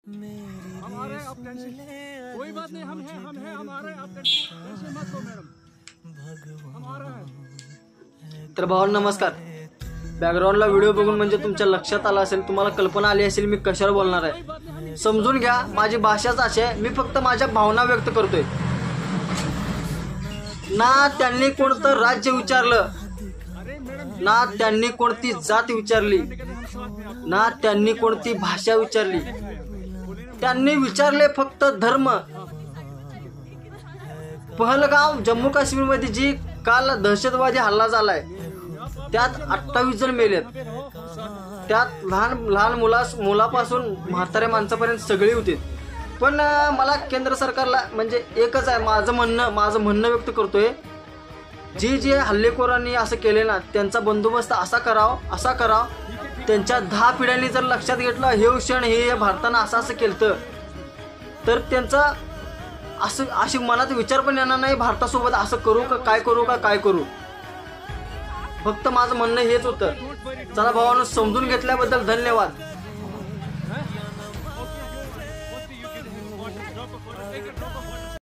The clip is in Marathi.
हम आ रहे हैं, आप टेंशन कोई बात नहीं, हम हैं हम आ रहे हैं, आप टेंशन मत लो मैडम, हम आ रहे हैं। तर भावांनो नमस्कार. बॅकग्राऊंडला व्हिडिओ बघून म्हणजे तुमच्या लक्षात आलं असेल, तुम्हाला कल्पना आली असेल मी कशावर बोलणार आहे. समजून घ्या, माझी भाषाच अशी आहे, मी फक्त माझ्या भावना व्यक्त करतोय. ना त्यांनी कोणतं राज्य विचारलं, ना त्यांनी कोणती जात विचारली, ना त्यांनी कोणती भाषा विचारली. त्यांनी विचारले फक्त धर्म. पहलगाव जम्मू काश्मीर मध्ये जी काल दहशतवादी हल्ला झालाय त्यात 28 जण मेलेत. त्यात लहान मुलापासून म्हाताऱ्या माणसापर्यंत सगळे होते. पण मला केंद्र सरकारला म्हणजे एकच आहे, माझं म्हणणं व्यक्त करतोय, जे हल्लेखोरांनी असं केले ना त्यांचा बंदोबस्त असा करावा. त्यांच्या 10 पिढ्यांनी जर लक्षात घेतलं हे क्षण हे भारतानं असं केलं तर त्यांचा अशी मनात विचार पण येणार नाही भारतासोबत असं करू का काय करू. फक्त माझं म्हणणं हेच होतं. चला भावांनो, समजून घेतल्याबद्दल धन्यवाद.